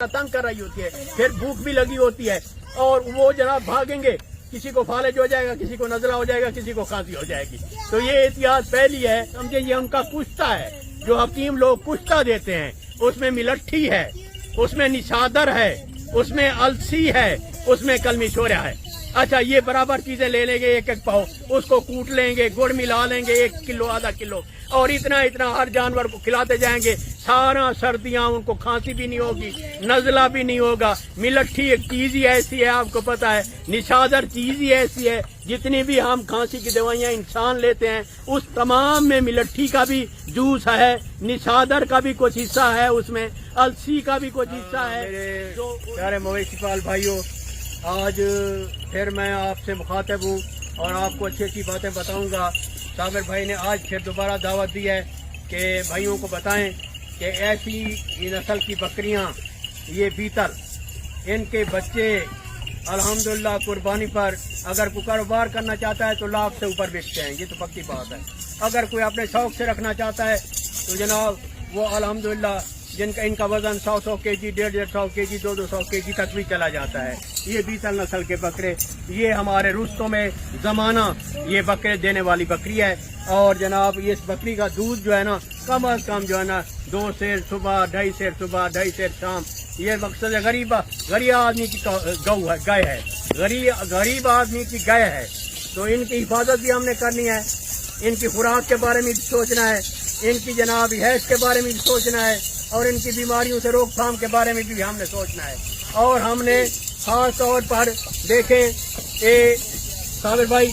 तंग कर रही होती है, फिर भूख भी लगी होती है और वो जनाब भागेंगे, किसी को फालिज हो जाएगा, किसी को नजला हो जाएगा, किसी को खांसी हो जाएगी। तो ये एहतियात पहली है, समझे, ये उनका कुश्ता है जो हकीम लोग कुश्ता देते हैं। उसमें मिलट्ठी है, उसमें निशादर है, उसमें अलसी है, उसमें कलमी छोरा है। अच्छा, ये बराबर चीजें ले लेंगे, एक एक पाव, उसको कूट लेंगे, गुड़ मिला लेंगे 1 किलो आधा किलो, और इतना इतना हर जानवर को खिलाते जाएंगे। सारा सर्दियां उनको खांसी भी नहीं होगी, नजला भी नहीं होगा। मिलट्ठी एक चीज ही ऐसी है, आपको पता है, निशादर चीज ही ऐसी है, जितनी भी हम खांसी की दवाइयां इंसान लेते हैं उस तमाम में मिलट्ठी का भी जूस है, निशादर का भी कुछ हिस्सा है, उसमें अलसी का भी कुछ हिस्सा है। तो प्यारे मवेशी पाल भाइयों, आज फिर मैं आपसे मुखातिब हूँ और आपको अच्छी अच्छी बातें बताऊंगा। साबिर भाई ने आज फिर दोबारा दावत दी है कि भाइयों को बताएं कि ऐसी नस्ल की बकरियां, ये बीतल, इनके बच्चे अल्हम्दुलिल्लाह कुर्बानी पर अगर कोई कारोबार करना चाहता है तो लाख से ऊपर बिकते हैं, ये तो पक्की बात है। अगर कोई अपने शौक से रखना चाहता है तो जनाब वो अल्हम्दुलिल्लाह जिनका इनका वजन 100 केजी, 150 केजी, 200 केजी तक भी चला जाता है। ये बीतल नस्ल के बकरे, ये हमारे रुस्तों में जमाना ये बकरे देने वाली बकरी है। और जनाब ये इस बकरी का दूध जो है ना, कम अज कम जो है ना 2 सेर सुबह, 2.5 सेर सुबह, 2.5 सेर शाम। ये मकसद है गरीब आदमी की गऊ है, गाय है, गरीब आदमी की गाय है। तो इनकी हिफाजत भी हमने करनी है, इनकी खुराक के बारे में भी सोचना है, इनकी जनाब हैज के बारे में भी सोचना है, और इनकी बीमारियों से रोकथाम के बारे में भी हमने सोचना है। और हमने खास तौर पर देखें साबिर भाई,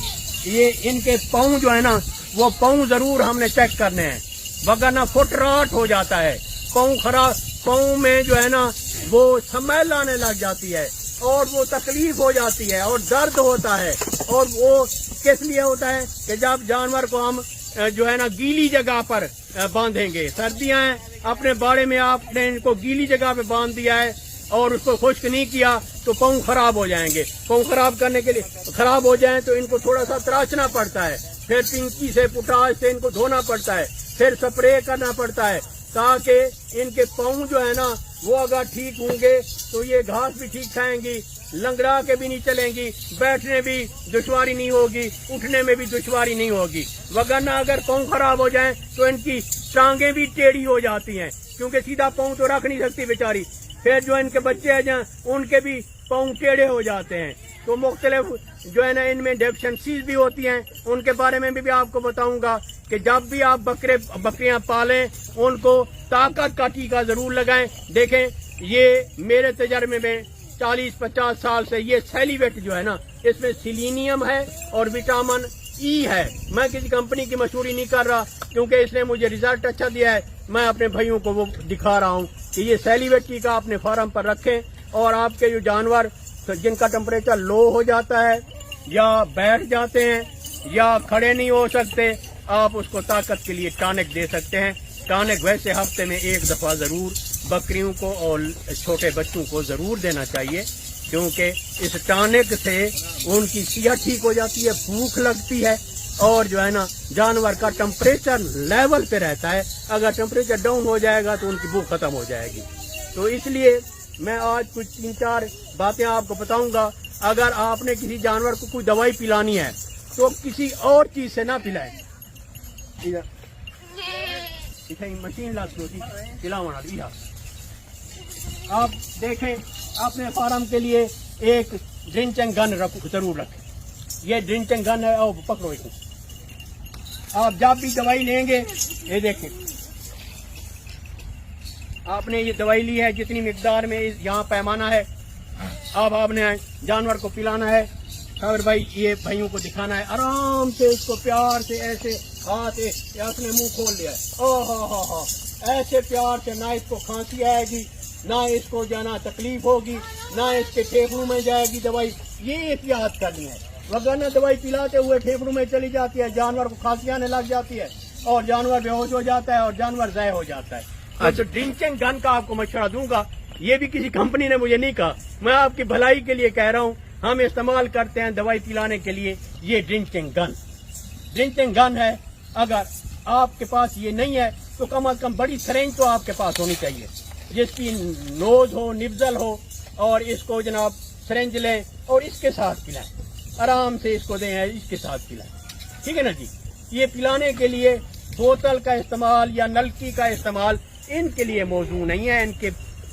ये इनके पाँव जो है ना, वो पाँव जरूर हमने चेक करने हैं, वगरना फुटराट हो जाता है। पाँव खराब, पाँव में जो है ना वो स्मेल आने लग जाती है और वो तकलीफ हो जाती है और दर्द होता है। और वो किस लिए होता है कि जब जानवर को हम जो है ना गीली जगह पर बांधेंगे, सर्दियां हैं, अपने बाड़े में आपने इनको गीली जगह पे बांध दिया है और उसको खुश्क नहीं किया तो पाँव खराब हो जाएंगे। पाँव खराब करने के लिए, खराब हो जाएं तो इनको थोड़ा सा तराशना पड़ता है, फिर पिंकी से पोटाश से इनको धोना पड़ता है, फिर स्प्रे करना पड़ता है, ताकि इनके पाँव जो है ना वो अगर ठीक होंगे तो ये घास भी ठीक खाएंगी, लंगड़ा के भी नहीं चलेंगी, बैठने भी दुश्वारी नहीं होगी, उठने में भी दुश्वारी नहीं होगी। वगरना अगर पाँव खराब हो जाएं तो इनकी टांगें भी टेढ़ी हो जाती हैं, क्योंकि सीधा पाँव तो रख नहीं सकती बेचारी। फिर जो इनके बच्चे हैं उनके भी पाँव टेढ़े हो जाते हैं। तो मुख्तलिफ जो है ना इनमें डेफिशिएंसीज भी होती हैं, उनके बारे में भी आपको बताऊंगा कि जब भी आप बकरियां पालें उनको ताकत का टीका जरूर लगाएं। देखें, ये मेरे तजर्बे में 40-50 साल से ये सेलिवेट जो है ना, इसमें सिलीनियम है और विटामिन ई है। मैं किसी कंपनी की मशहूरी नहीं कर रहा, क्योंकि इसने मुझे रिजल्ट अच्छा दिया है। मैं अपने भाइयों को वो दिखा रहा हूँ कि ये सेलिवेट टीका अपने फार्म पर रखें। और आपके जो जानवर जिनका टेम्परेचर लो हो जाता है या बैठ जाते हैं या खड़े नहीं हो सकते, आप उसको ताकत के लिए टॉनिक दे सकते हैं। टॉनिक वैसे हफ्ते में 1 दफा जरूर बकरियों को और छोटे बच्चों को जरूर देना चाहिए, क्योंकि इस टॉनिक से उनकी सेहत ठीक हो जाती है, भूख लगती है और जो है ना जानवर का टेम्परेचर लेवल पे रहता है। अगर टेम्परेचर डाउन हो जाएगा तो उनकी भूख खत्म हो जाएगी। तो इसलिए मैं आज कुछ 3-4 बातें आपको बताऊंगा। अगर आपने किसी जानवर को कोई दवाई पिलानी है तो किसी और चीज से ना पिलाएं। मशीन पिलावाना दिया। आप देखें, अपने फार्म के लिए एक ड्रिंचिंग गन जरूर रखें। ये ड्रिंचिंग गन है, और पकड़ो इसको। आप जब भी दवाई लेंगे, ये देखें, आपने ये दवाई ली है, जितनी मिकदार में यहाँ पैमाना है, अब आपने जानवर को पिलाना है। और भाई ये भाइयों को दिखाना है, आराम से इसको प्यार से ऐसे हाथ अपने मुंह खोल लिया है, ओहो, ऐसे प्यार से ना इसको खांसी आएगी, ना इसको जाना तकलीफ होगी, ना इसके फेफड़ों में जाएगी दवाई। ये एहतियात करनी है, वरना दवाई पिलाते हुए फेफड़ों में चली जाती है, जानवर को खांसी आने लग जाती है और जानवर बेहोश हो जाता है और जानवर ज़ाय हो जाता है। तो ड्रिंचिंग गन का आपको मशवरा दूंगा। ये भी किसी कंपनी ने मुझे नहीं कहा, मैं आपकी भलाई के लिए कह रहा हूँ। हम इस्तेमाल करते हैं दवाई पिलाने के लिए ये ड्रिंचिंग गन है। अगर आपके पास ये नहीं है तो कम अज कम बड़ी सरेंज तो आपके पास होनी चाहिए। जिसकी नोज हो, निब्जल हो, और इसको जनाब सिरिंज लें और इसके साथ पिलाएं, आराम से इसको दें, इसके साथ पिलाएं, ठीक है ना जी। ये पिलाने के लिए बोतल का इस्तेमाल या नलकी का इस्तेमाल इनके लिए मौजू नहीं है, इनके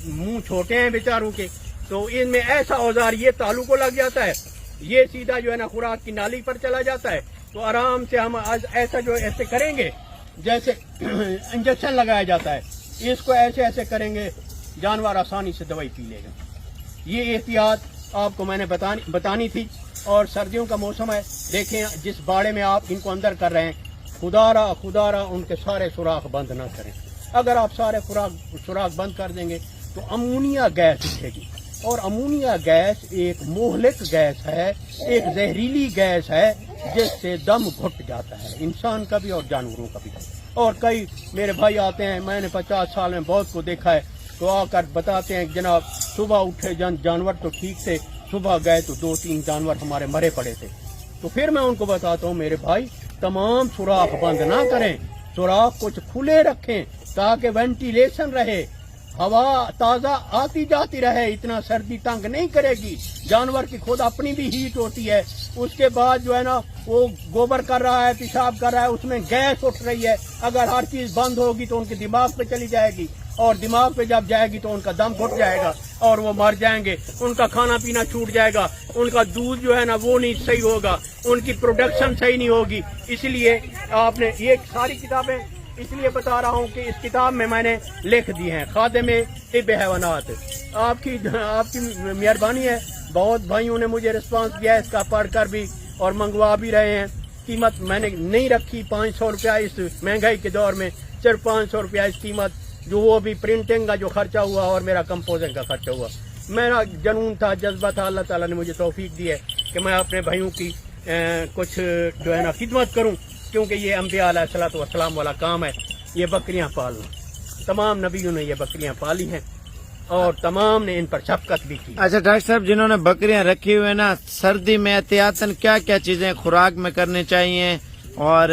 मुंह छोटे हैं बेचारों के, तो इनमें ऐसा औजार ये तालू को लग जाता है, ये सीधा जो है ना खुराक की नाली पर चला जाता है। तो आराम से हम आज ऐसा जो ऐसे करेंगे जैसे इंजेक्शन लगाया जाता है, इसको ऐसे ऐसे करेंगे, जानवर आसानी से दवाई पी लेगा। ये एहतियात आपको मैंने बतानी थी। और सर्दियों का मौसम है, देखें जिस बाड़े में आप इनको अंदर कर रहे हैं, खुदारा उनके सारे सुराख बंद ना करें। अगर आप सारे सुराख बंद कर देंगे तो अमोनिया गैस उठेगी, और अमोनिया गैस एक मोहलिक गैस है, एक जहरीली गैस है, जिससे दम घुट जाता है इंसान का भी और जानवरों का भी। और कई मेरे भाई आते हैं, मैंने 50 साल में बहुत को देखा है, तो आकर बताते हैं जनाब सुबह उठे जानवर तो ठीक थे, सुबह गए तो 2-3 जानवर हमारे मरे पड़े थे। तो फिर मैं उनको बताता हूँ मेरे भाई तमाम सुराख बंद ना करें, सुराख कुछ खुले रखें ताकि वेंटिलेशन रहे, हवा ताज़ा आती जाती रहे, इतना सर्दी तंग नहीं करेगी। जानवर की खुद अपनी भी हीट होती है, उसके बाद जो है ना वो गोबर कर रहा है, पेशाब कर रहा है, उसमें गैस उठ रही है। अगर हर चीज़ बंद होगी तो उनके दिमाग पे चली जाएगी, और दिमाग पे जब जाएगी तो उनका दम घुट जाएगा और वो मर जाएंगे, उनका खाना पीना छूट जाएगा, उनका दूध जो है ना वो नहीं सही होगा, उनकी प्रोडक्शन सही नहीं होगी। इसलिए आपने ये सारी किताबें इसलिए बता रहा हूँ कि इस किताब में मैंने लिख दी हैं खादिमे तिब हैवानात। आपकी मेहरबानी है, बहुत भाइयों ने मुझे रिस्पांस दिया है इसका पढ़कर भी, और मंगवा भी रहे हैं। कीमत मैंने नहीं रखी 500 रुपया, इस महंगाई के दौर में सिर्फ 500 रुपया इस कीमत, जो वो भी प्रिंटिंग का जो खर्चा हुआ और मेरा कंपोजिंग का खर्चा हुआ। मेरा जनून था, जज्बा था, अल्लाह ताला ने मुझे तौफीक दी है कि मैं अपने भाइयों की कुछ जो है ना खिदमत करूं, क्योंकि ये अंबिया अलैहिस्सलातु वस्सलाम वाला काम है, ये बकरियां पालना। तमाम नबियों ने ये बकरियां पाली हैं और तमाम ने इन पर शफकत भी की। अच्छा डॉक्टर साहब, जिन्होंने बकरियां रखी हुई है ना, सर्दी में एहतियातन क्या क्या चीजें खुराक में करनी चाहिए, और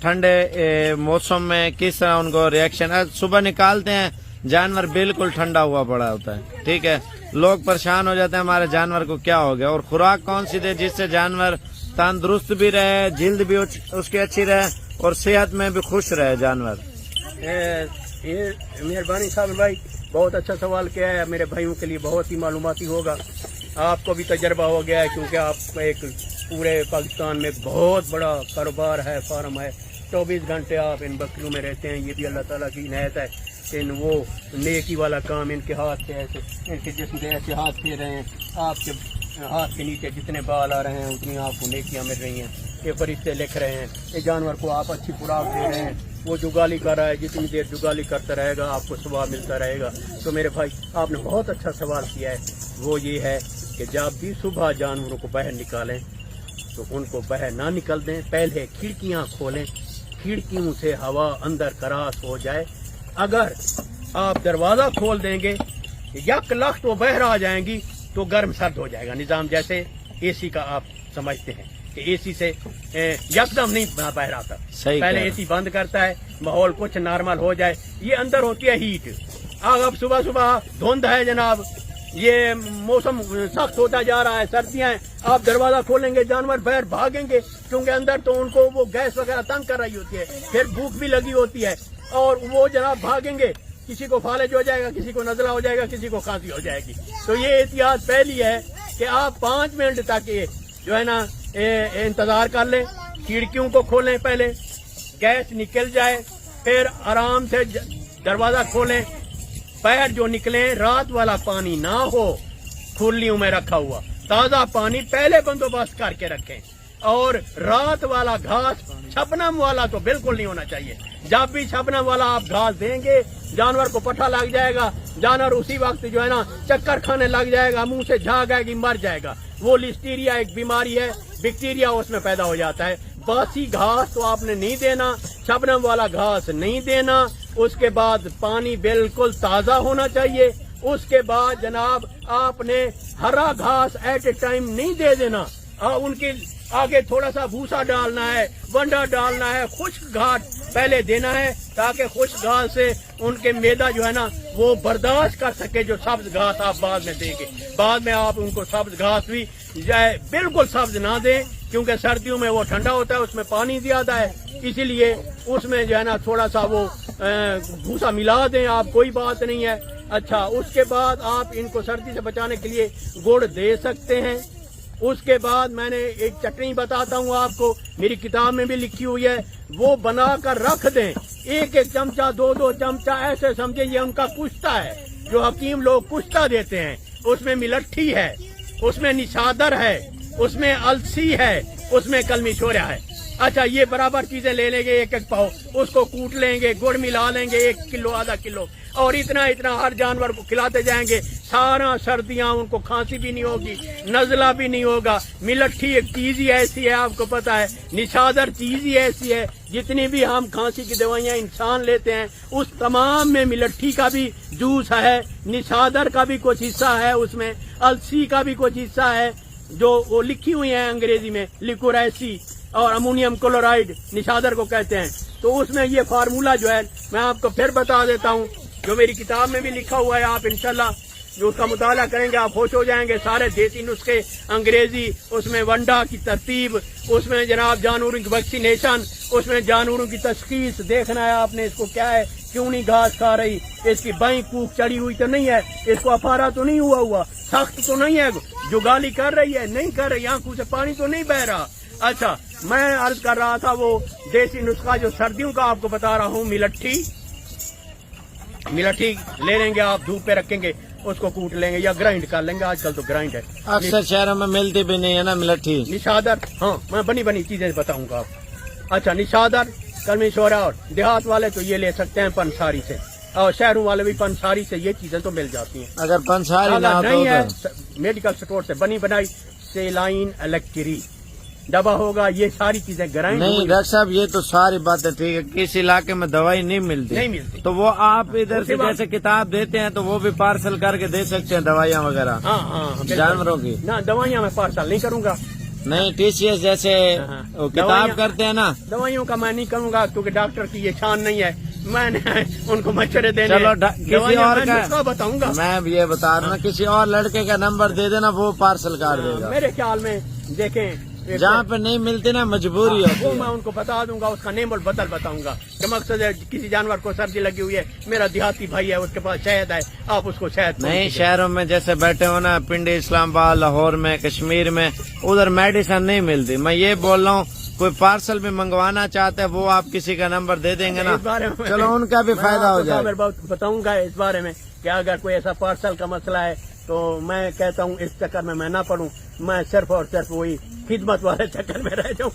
ठंडे मौसम में किस तरह उनको रिएक्शन? सुबह निकालते हैं, जानवर बिल्कुल ठंडा हुआ पड़ा होता है, ठीक है, लोग परेशान हो जाते हैं हमारे जानवर को क्या हो गया, और खुराक कौन सी दे जिससे जानवर तंदुरुस्त भी रहे, जिल्द भी उसकी अच्छी रहे, और सेहत में भी खुश रहे जानवर? ये मेहरबानी साहब भाई, बहुत अच्छा सवाल किया है, मेरे भाइयों के लिए बहुत ही मालूमाती होगा। आपको भी तजर्बा हो गया है, क्योंकि आप एक पूरे पाकिस्तान में बहुत बड़ा कारोबार है, फार्म है, 24 घंटे आप इन बकरियों में रहते हैं। ये भी अल्लाह ताला की इनायत है, इन वो नेकी वाला काम इनके हाथ से ऐसे, इनके जिस्म से ऐसे हाथ फेर रहे हैं, आपके हाथ के नीचे जितने बाल आ रहे हैं उतनी आपको नेकियां मिल रही हैं। ये फरिश्ते लिख रहे हैं, ये जानवर को आप अच्छी खुराक दे रहे हैं, वो जुगाली कर रहा है, जितनी देर जुगाली करता रहेगा आपको सवाब मिलता रहेगा। तो मेरे भाई आपने बहुत अच्छा सवाल किया है, वो ये है कि जब भी सुबह जानवरों को बाहर निकालें तो उनको बाहर ना निकल दें, पहले खिड़कियां खोलें, खिड़कियों से हवा अंदर करास हो जाए। अगर आप दरवाज़ा खोल देंगे यक लख्त वो बाहर आ जाएंगी तो गर्म सर्द हो जाएगा निज़ाम, जैसे एसी का आप समझते हैं कि एसी से यकदम नहीं बाहर आता, पहले एसी बंद करता है, माहौल कुछ नॉर्मल हो जाए, ये अंदर होती है हीट। अब सुबह सुबह धुंध है जनाब, ये मौसम सख्त होता जा रहा है, सर्दियां हैं, आप दरवाजा खोलेंगे जानवर बाहर भागेंगे, क्योंकि अंदर तो उनको वो गैस वगैरह तंग कर रही होती है, फिर भूख भी लगी होती है, और वो जनाब भागेंगे, किसी को फालिज हो जाएगा, किसी को नजला हो जाएगा, किसी को खांसी हो जाएगी। तो ये एहतियात पहली है कि आप 5 मिनट तक ये जो है ना इंतजार कर लें, खिड़कियों को खोलें, पहले गैस निकल जाए, फिर आराम से दरवाजा खोलें, पैर जो निकले रात वाला पानी ना हो, खुलियों में रखा हुआ ताजा पानी पहले बंदोबस्त करके रखें, और रात वाला घास शबनम वाला तो बिल्कुल नहीं होना चाहिए। जब भी शबनम वाला आप घास देंगे जानवर को पट्टा लग जाएगा, जानवर उसी वक्त जो है ना चक्कर खाने लग जाएगा, मुंह से झाग आएगी, मर जाएगा। वो लिस्टीरिया एक बीमारी है, बैक्टीरिया उसमें पैदा हो जाता है। बासी घास तो आपने नहीं देना, शबनम वाला घास नहीं देना। उसके बाद पानी बिल्कुल ताजा होना चाहिए। उसके बाद जनाब आपने हरा घास एट ए टाइम नहीं दे देना, उनकी आगे थोड़ा सा भूसा डालना है, वंडा डालना है, खुश्क घास पहले देना है ताकि खुश्क घास से उनके मैदा जो है ना वो बर्दाश्त कर सके। जो सब्ज घास आप बाद में देंगे, बाद में आप उनको सब्ज घास भी बिल्कुल सब्ज ना दें क्योंकि सर्दियों में वो ठंडा होता है, उसमें पानी ज्यादा है, इसीलिए उसमें जो है ना थोड़ा सा वो भूसा मिला दें आप, कोई बात नहीं है। अच्छा, उसके बाद आप इनको सर्दी से बचाने के लिए गुड़ दे सकते हैं। उसके बाद मैंने एक चटनी बताता हूँ आपको, मेरी किताब में भी लिखी हुई है, वो बना कर रख दें। एक एक चमचा, दो दो चमचा, ऐसे समझे ये उनका कुश्ता है जो हकीम लोग कुश्ता देते हैं। उसमें मिलट्ठी है, उसमें निशादर है, उसमें अलसी है, उसमें कलमी छोरा है। अच्छा, ये बराबर चीजें ले लेंगे, एक एक पाव, उसको कूट लेंगे, गुड़ मिला लेंगे 1 किलो आधा किलो, और इतना इतना हर जानवर को खिलाते जाएंगे। सारा सर्दियां उनको खांसी भी नहीं होगी, नजला भी नहीं होगा। मिलट्ठी एक चीज ही ऐसी है, आपको पता है, निशादर चीज ही ऐसी है, जितनी भी हम खांसी की दवाइयां इंसान लेते हैं उस तमाम में मिलट्ठी का भी जूस है, निशादर का भी कुछ हिस्सा है, उसमें अलसी का भी कुछ हिस्सा है, जो वो लिखी हुई है अंग्रेजी में, लिकोराइसी और अमोनियम क्लोराइड निशादर को कहते हैं। तो उसमें ये फार्मूला जो है मैं आपको फिर बता देता हूँ, जो मेरी किताब में भी लिखा हुआ है। आप इंशाल्लाह जो उसका मुताला करेंगे आप खुश हो जाएंगे। सारे देसी नुस्खे, अंग्रेजी, उसमें वंडा की तरतीब, उसमें जनाब जानवरों की वैक्सीनेशन, उसमें जानवरों की तशखीस, देखना है आपने इसको क्या है, क्यों नहीं घास खा रही, इसकी बाई कूक चढ़ी हुई तो नहीं है, इसको अफारा तो नहीं हुआ, सख्त तो नहीं है, जुगाली कर रही है, नहीं कर रही, आंखों से पानी तो नहीं बह रहा। अच्छा, मैं अर्ज कर रहा था वो देसी नुस्खा जो सर्दियों का आपको बता रहा हूँ, मिलट्ठी ले लेंगे आप, धूप पे रखेंगे, उसको कूट लेंगे या ग्राइंड कर लेंगे, आजकल तो ग्राइंड है। अक्सर शहरों में मिलती भी नहीं है ना मिलट्ठी। निशादर, हाँ मैं बनी चीजें बताऊंगा आपको। अच्छा, निशादर, कलमी छोरा, और देहात वाले तो ये ले सकते हैं पंसारी से, और शहरों वाले भी पंसारी से ये चीजें तो मिल जाती हैं। अगर पंसारी ना नहीं है, मेडिकल स्टोर से बनी बनाई सेलाइन इलेक्ट्री दवा होगा, ये सारी चीजें ग्राइंड। नहीं डॉक्टर साहब, ये तो सारी बातें ठीक है, किस इलाके में दवाई नहीं मिलती तो वो आप इधर से जैसे किताब देते हैं तो वो भी पार्सल करके दे सकते हैं दवाइयाँ वगैरह। हाँ, जानवरों की ना दवाइयाँ मैं पार्सल नहीं करूँगा। नहीं, TCS जैसे वो किताब करते हैं ना, दवाइयों का मैं नहीं करूँगा क्योंकि डॉक्टर की ये शान नहीं है, मैंने उनको मशवरे देने। चलो किसी और का बताऊंगा, मैं ये बता रहा हूँ, किसी और लड़के का नंबर दे देना, वो पार्सल कर देगा। मेरे ख्याल में देखें, जहाँ पे नहीं मिलती ना मजबूरी होती वो है। मैं उनको बता दूंगा, उसका नेम और बदल बताऊंगा कि मकसद है किसी जानवर को सर्दी लगी हुई है, मेरा देहाती भाई है, उसके पास शहद है, आप उसको शहद नहीं, शहरों में जैसे बैठे हो ना, पिंडी, इस्लामाबाद, लाहौर में, कश्मीर में, उधर मेडिसिन नहीं मिलती। मैं ये बोल रहा हूँ, कोई पार्सल भी मंगवाना चाहते हैं वो आप किसी का नंबर दे देंगे ना, चलो उनका भी फायदा हो जाए। बताऊंगा इस बारे में कि अगर कोई ऐसा पार्सल का मसला है तो मैं कहता हूँ इस चक्कर में मैं ना पढ़ूं, मैं सिर्फ और सिर्फ वही खिदमत वाले चक्कर में रह जाऊँ।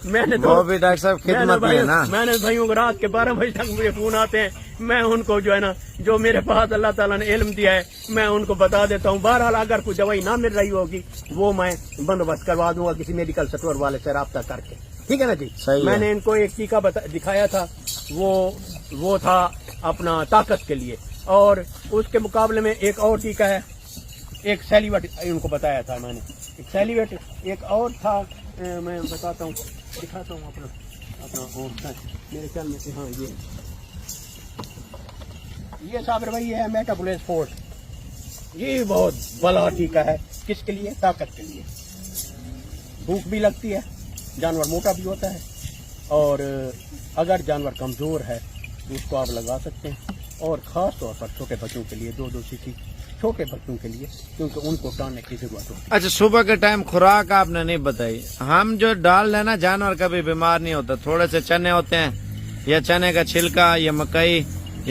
मैंने तो वो भी डॉक्टर साहब खिदमत में है ना। मैंने भाइयों को रात के 12 बजे तक मुझे फोन आते हैं, मैं उनको जो है ना, जो मेरे पास अल्लाह ताला ने इल्म दिया है मैं उनको बता देता हूँ। बहरहाल अगर कोई दवाई ना मिल रही होगी वो मैं बंदोबस्त करवा दूंगा किसी मेडिकल स्टोर वाले से राब्ता करके, ठीक है ना जी। मैंने इनको एक टीका दिखाया था, वो था अपना ताकत के लिए, और उसके मुकाबले में एक और टीका है, एक सेलिवेट उनको बताया था मैंने, एक सेलिवेट, एक और था, मैं बताता हूँ, दिखाता हूँ अपना मेरे ख्याल में, हाँ ये साबिर भाई है मेटाबोलिज्म फोर्स, ये बहुत बड़ा टीका है। किसके लिए? ताकत के लिए। भूख भी लगती है, जानवर मोटा भी होता है, और अगर जानवर कमजोर है तो उसको आप लगा सकते हैं, और खास तौर पर छोटे बच्चों के लिए, 2-2 सीसी छोटे बच्चों के लिए, क्योंकि उनको डालने की जरूरत होती है। अच्छा, सुबह के टाइम खुराक आपने नहीं बताई, हम जो डाल लेना जानवर कभी बीमार नहीं होता, थोड़े से चने होते हैं या चने का छिलका या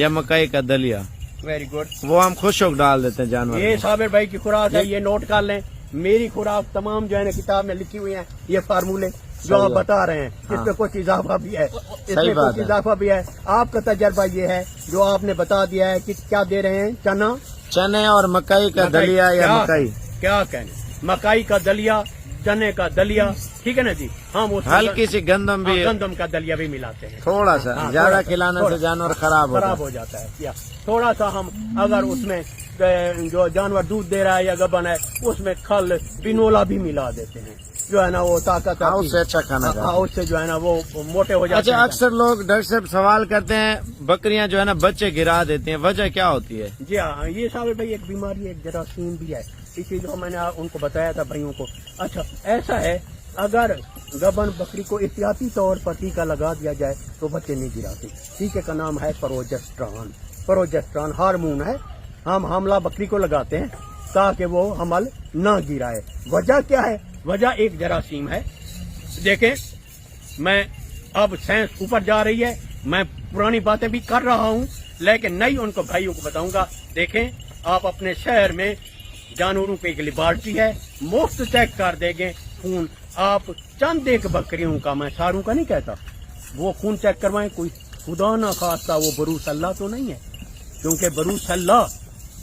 मकई का दलिया, वेरी गुड, वो हम खुश होकर डाल देते हैं जानवर। ये साबिर भाई की खुराक है, ये नोट कर लें। मेरी खुराक तमाम जो है ना किताब में लिखी हुई है, ये फार्मूले जो आप बता रहे हैं, इसमें कुछ इजाफा भी है, इसमें कुछ इजाफा भी है। आपका तजर्बा ये है जो आपने बता दिया है कि क्या दे रहे हैं, चने और मकई का दलिया या मकई, क्या कहने, मकई का दलिया, चने का दलिया, ठीक है ना जी। हम हल्की सी गंदम भी, गंदम का दलिया भी मिलाते हैं, थोड़ा सा, ज्यादा खिलाने से जानवर खराब हो जाता है। या थोड़ा सा हम अगर उसमें जो जानवर दूध दे रहा है या गबन है उसमें खल बिनोला भी मिला देते हैं, जो है ना वो ताकत हाँ, आती उससे है। अच्छा खाना हाँ, उससे जो है ना वो मोटे हो जाते अच्छा, हैं। अक्सर लोग डॉक्टर साहब सवाल करते हैं बकरियां जो है ना बच्चे गिरा देती हैं, वजह क्या होती है? जी हाँ, ये साबिर भाई एक बीमारी, एक जरासीम भी है, इसी जो मैंने उनको बताया था भाइयों को। अच्छा, ऐसा है अगर गबन बकरी को एहतियाती तौर पर टीका लगा दिया जाए तो बच्चे नहीं गिराते। टीके का नाम है प्रोजेस्टेरॉन। प्रोजेस्टेरॉन हार्मोन है, हम हमला बकरी को लगाते हैं ताकि वो हमल ना गिराए। वजह क्या है? वजह एक जरासीम है। देखें, मैं अब साइंस ऊपर जा रही है, मैं पुरानी बातें भी कर रहा हूँ लेकिन नई उनको भाइयों को बताऊंगा। देखें, आप अपने शहर में जानवरों पे एक लेबॉर्ट्री है, मुफ्त चेक कर देंगे खून। आप चंद एक बकरियों का, मैं सारों का नहीं कहता, वो खून चेक करवाएं। कोई खुदा ना खास्ता वो बरूसल्ला तो नहीं है, क्योंकि बरूसल्ला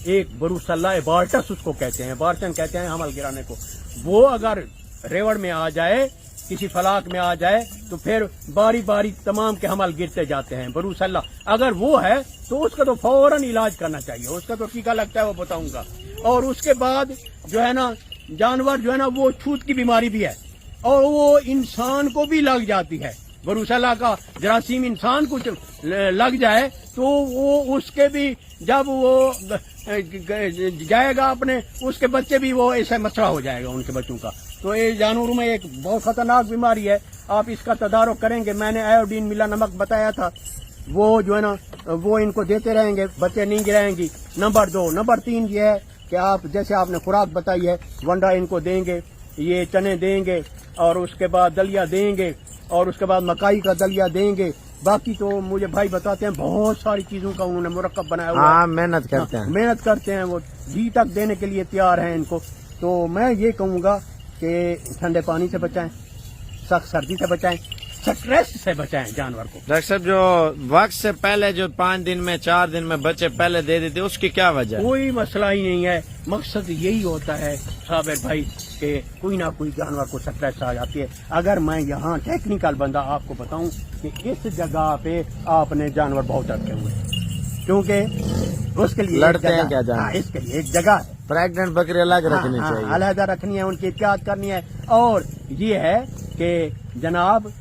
एक बरूसल्ला एबार्टस उसको कहते हैं, एबार्टन कहते हैं हमल गिराने को। वो अगर रेवड़ में आ जाए, किसी फलाक में आ जाए तो फिर बारी बारी तमाम के हमल गिरते जाते हैं। बरूसल्ला अगर वो है तो उसका तो फौरन इलाज करना चाहिए, उसका तो टीका लगता है, वो बताऊंगा। और उसके बाद जो है ना जानवर जो है ना वो छूत की बीमारी भी है और वो इंसान को भी लग जाती है। बरूसल्ला का जरासीम इंसान को लग जाए तो वो उसके भी, जब वो जाएगा अपने, उसके बच्चे भी वो ऐसा मसला हो जाएगा उनके बच्चों का। तो ये जानवरों में एक बहुत खतरनाक बीमारी है, आप इसका तदारुक करेंगे। मैंने आयोडीन मिला नमक बताया था, वो जो है ना वो इनको देते रहेंगे, बच्चे नहीं गिराएंगी। नंबर 2। नंबर 3 ये है कि आप जैसे आपने खुराक बताई है, वंडा इनको देंगे, ये चने देंगे और उसके बाद दलिया देंगे और उसके बाद मकाई का दलिया देंगे। बाकी तो मुझे भाई बताते हैं बहुत सारी चीजों का उन्होंने मुरक्कब बनाया हुआ है। हाँ, मेहनत करते हैं, मेहनत करते हैं, वो घी तक देने के लिए तैयार हैं इनको। तो मैं ये कहूँगा कि ठंडे पानी से बचाएं, सख्त सर्दी से बचाएं, स्ट्रेस से बचाएं जानवर को। डॉक्टर साहब जो वक्त से पहले जो 5 दिन में 4 दिन में बच्चे पहले दे देते, उसकी क्या वजह है? कोई मसला ही नहीं है, मकसद यही होता है साबिर भाई कि कोई ना कोई जानवर को स्ट्रेस आ जाती है। अगर मैं यहाँ टेक्निकल बंदा आपको बताऊं कि इस जगह पे आपने जानवर बहुत रखे हुए हैं, क्योंकि उसके लिए लड़ते हैं क्या जानवर? हाँ, इसके लिए एक जगह है। प्रेग्नेंट बकरी अलग रखनी हाँ, चाहिए, अलहदा रखनी है, उनकी एहतियात करनी है। और ये है कि जनाब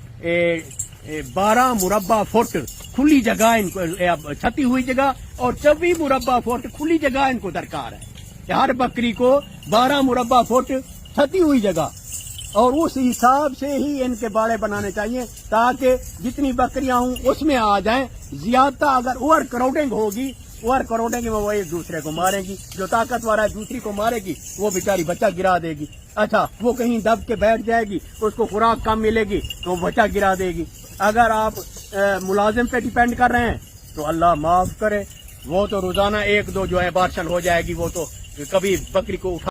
12 मुरब्बा फुट खुली जगह इनको, छती हुई जगह और 24 मुरब्बा फुट खुली जगह इनको दरकार है। हर बकरी को 12 मुरब्बा फुट छती हुई जगह, और उस हिसाब से ही इनके बाड़े बनाने चाहिए ताकि जितनी बकरियां हों उसमें आ जाएं। ज्यादा अगर ओवर क्राउडिंग होगी, ओवर क्राउडिंग में वो एक दूसरे को मारेगी, जो ताकतवर है दूसरी को मारेगी, वो बेचारी बच्चा गिरा देगी। अच्छा, वो कहीं दब के बैठ जाएगी, उसको खुराक कम मिलेगी तो बच्चा गिरा देगी। अगर आप मुलाजिम पे डिपेंड कर रहे हैं तो अल्लाह माफ करे, वो तो रोजाना 1-2 जो है बार्शन हो जाएगी, वो तो कभी बकरी को उठा